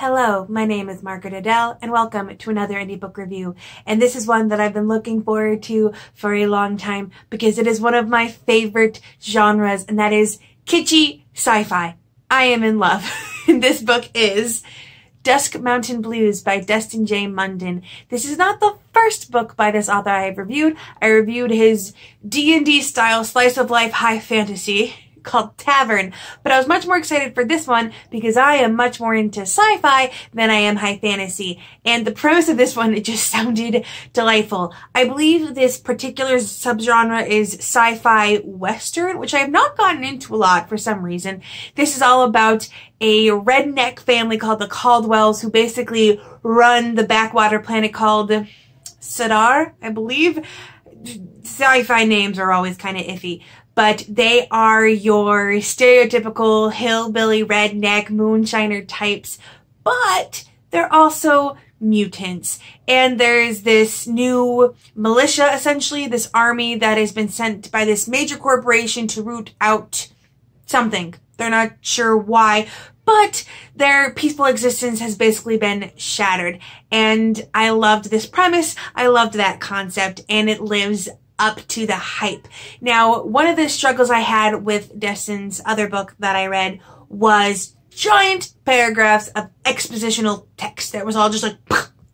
Hello, my name is Margaret Adele, and welcome to another indie book review. And this is one that I've been looking forward to for a long time because it is one of my favorite genres, and that is kitschy sci-fi. I am in love. And this book is Dusk Mountain Blues by Deston J. Munden. This is not the first book by this author I have reviewed. I reviewed his D&D style slice of life high fantasy called Tavern, but I was much more excited for this one because I am much more into sci-fi than I am high fantasy, and the premise of this one, it just sounded delightful. I believe this particular subgenre is Sci-Fi Western, which I have not gotten into a lot for some reason. This is all about a redneck family called the Caldwells who basically run the backwater planet called Sadar, I believe. Sci-fi names are always kind of iffy. But they are your stereotypical hillbilly, redneck, moonshiner types, but they're also mutants. And there's this new militia, essentially, this army that has been sent by this major corporation to root out something. They're not sure why, but their peaceful existence has basically been shattered. And I loved this premise, I loved that concept, and it lives up to the hype. Now, one of the struggles I had with Deston's other book that I read was giant paragraphs of expositional text that was all just like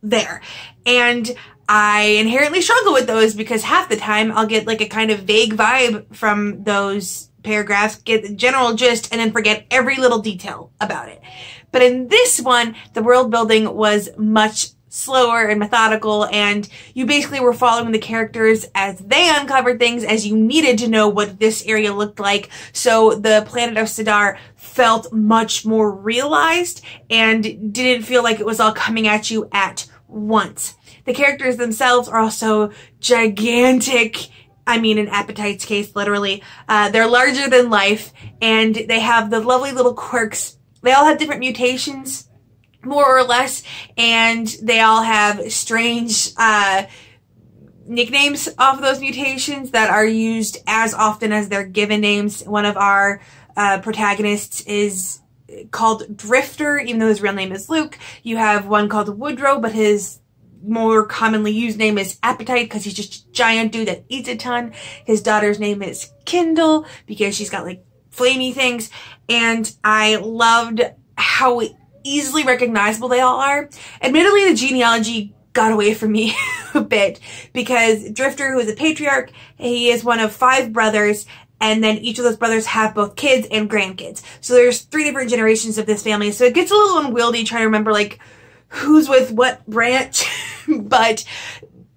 there. And I inherently struggle with those because half the time I'll get like a kind of vague vibe from those paragraphs, get the general gist, and then forget every little detail about it. But in this one, the world building was much slower and methodical, and you basically were following the characters as they uncovered things, as you needed to know what this area looked like. So the planet of Sadar felt much more realized and didn't feel like it was all coming at you at once. The characters themselves are also gigantic. I mean, in Appetite's case, literally. They're larger than life, and they have the lovely little quirks. They all have different mutations, more or less, and they all have strange nicknames off of those mutations that are used as often as their given names. One of our protagonists is called Drifter, even though his real name is Luke. You have one called Woodrow, but his more commonly used name is Appetite because he's just a giant dude that eats a ton. His daughter's name is Kindle because she's got like flamey things, and I loved how easily recognizable they all are. Admittedly, the genealogy got away from me a bit because Drifter, who is a patriarch, he is one of 5 brothers, and then each of those brothers have both kids and grandkids. So there's 3 different generations of this family. So it gets a little unwieldy trying to remember like who's with what branch, but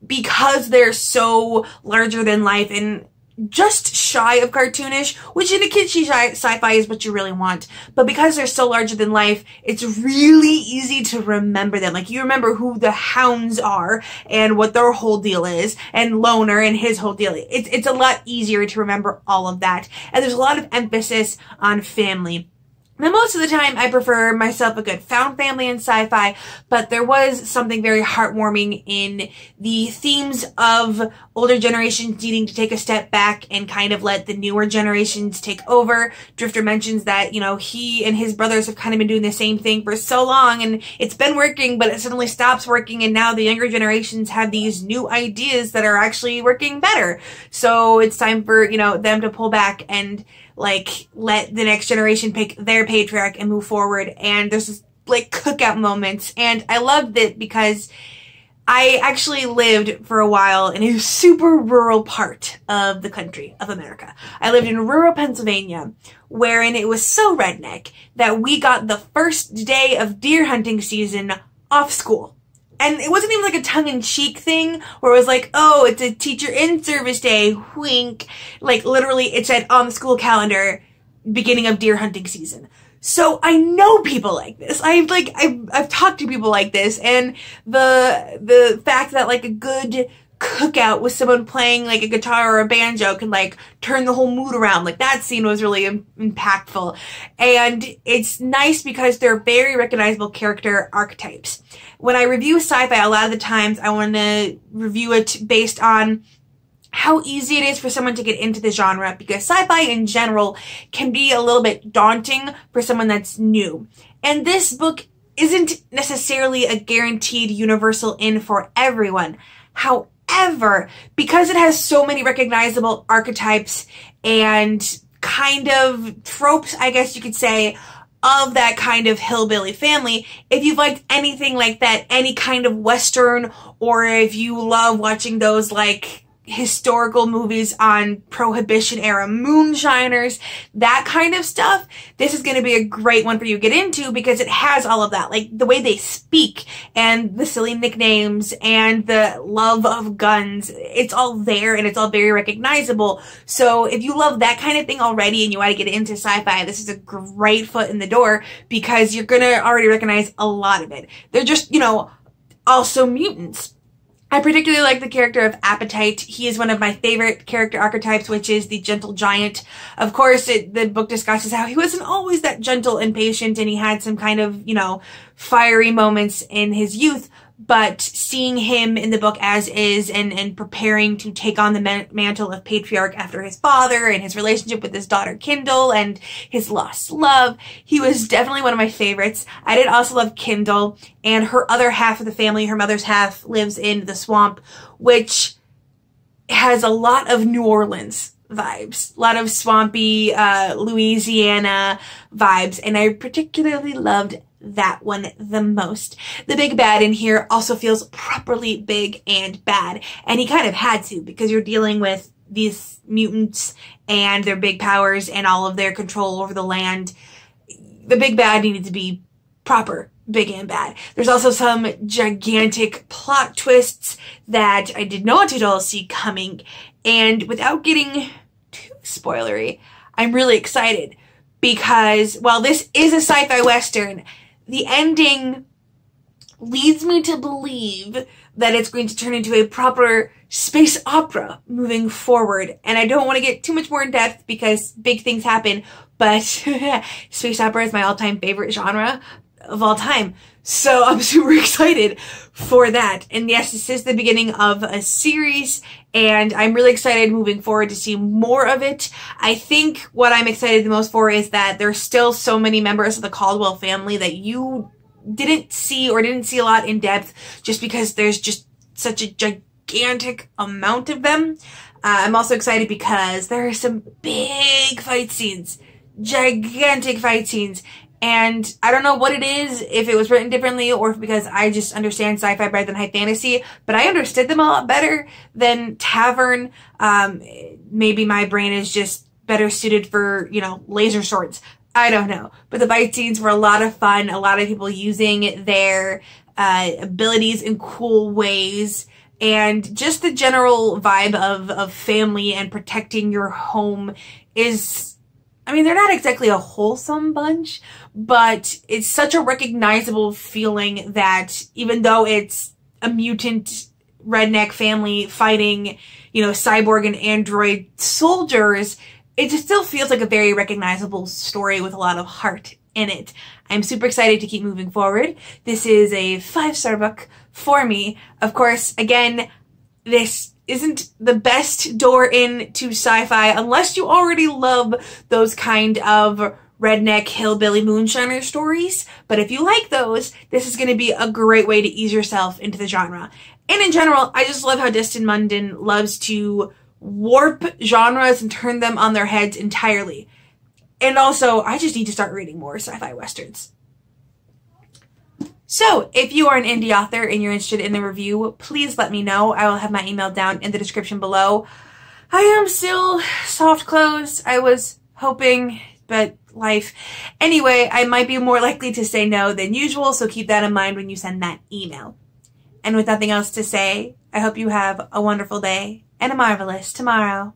because they're so larger than life and just shy of cartoonish, which in a kitschy sci-fi is what you really want, but because they're so larger than life, it's really easy to remember them. Like, you remember who the Hounds are and what their whole deal is, and Loner and his whole deal. It's a lot easier to remember all of that, and there's a lot of emphasis on family. Now, most of the time, I prefer myself a good found family in sci-fi, but there was something very heartwarming in the themes of older generations needing to take a step back and kind of let the newer generations take over. Drifter mentions that, you know, he and his brothers have kind of been doing the same thing for so long, and it's been working, but it suddenly stops working, and now the younger generations have these new ideas that are actually working better. So it's time for, you know, them to pull back and like let the next generation pick their patriarch and move forward. And there's this like cookout moments, and I loved it because I actually lived for a while in a super rural part of the country of America. I lived in rural Pennsylvania, wherein it was so redneck that we got the first day of deer hunting season off school. And it wasn't even like a tongue-in-cheek thing where it was like, oh, it's a teacher in-service day, wink. Like, literally, it said on the school calendar, beginning of deer hunting season. So I know people like this. I've talked to people like this, and the fact that like a good cookout with someone playing like a guitar or a banjo can like turn the whole mood around. Like, that scene was really impactful. And it's nice because they're very recognizable character archetypes. When I review sci-fi, a lot of the times I want to review it based on how easy it is for someone to get into the genre, because sci-fi in general can be a little bit daunting for someone that's new. And this book isn't necessarily a guaranteed universal in for everyone. However, because it has so many recognizable archetypes and kind of tropes, I guess you could say, of that kind of hillbilly family, if you've liked anything like that, any kind of Western, or if you love watching those like historical movies on Prohibition era moonshiners, that kind of stuff, this is going to be a great one for you to get into because it has all of that. Like the way they speak and the silly nicknames and the love of guns, it's all there and it's all very recognizable. So if you love that kind of thing already and you want to get into sci-fi, this is a great foot in the door because you're going to already recognize a lot of it. They're just, also mutants. I particularly like the character of Appetite. He is one of my favorite character archetypes, which is the gentle giant. Of course, the book discusses how he wasn't always that gentle and patient, and he had some kind of, fiery moments in his youth. But seeing him in the book as is and preparing to take on the mantle of patriarch after his father and his relationship with his daughter Kindle and his lost love, he was definitely one of my favorites. I did also love Kindle, and her other half of the family, her mother's half, lives in the swamp, which has a lot of New Orleans vibes, a lot of swampy Louisiana vibes, and I particularly loved that one the most. The big bad in here also feels properly big and bad, and he kind of had to because you're dealing with these mutants and their big powers and all of their control over the land. The big bad needed to be proper big and bad. There's also some gigantic plot twists that I did not at all see coming, and without getting too spoilery, I'm really excited because while this is a sci-fi Western, the ending leads me to believe that it's going to turn into a proper space opera moving forward. And I don't want to get too much more in depth because big things happen, but space opera is my all-time favorite genre of all time. So I'm super excited for that. And yes, this is the beginning of a series, and I'm really excited moving forward to see more of it. I think what I'm excited the most for is that there's still so many members of the Caldwell family that you didn't see a lot in depth just because there's just such a gigantic amount of them. I'm also excited because there are some big fight scenes, gigantic fight scenes. And I don't know what it is, if it was written differently or if because I just understand sci-fi better than high fantasy, but I understood them a lot better than Tavern. Maybe my brain is just better suited for, laser swords. I don't know. But the fight scenes were a lot of fun, a lot of people using their abilities in cool ways, and just the general vibe of family and protecting your home is... they're not exactly a wholesome bunch, but it's such a recognizable feeling that even though it's a mutant redneck family fighting, cyborg and android soldiers, it just still feels like a very recognizable story with a lot of heart in it. I'm super excited to keep moving forward. This is a 5-star book for me. Of course, again, this isn't the best door into sci-fi unless you already love those kind of redneck hillbilly moonshiner stories. But if you like those, this is going to be a great way to ease yourself into the genre. And in general, I just love how Deston Munden loves to warp genres and turn them on their heads entirely. And also, I just need to start reading more sci-fi westerns. So, if you are an indie author and you're interested in the review, please let me know. I will have my email down in the description below. I am still soft closed. I was hoping, but life. Anyway, I might be more likely to say no than usual, so keep that in mind when you send that email. And with nothing else to say, I hope you have a wonderful day and a marvelous tomorrow.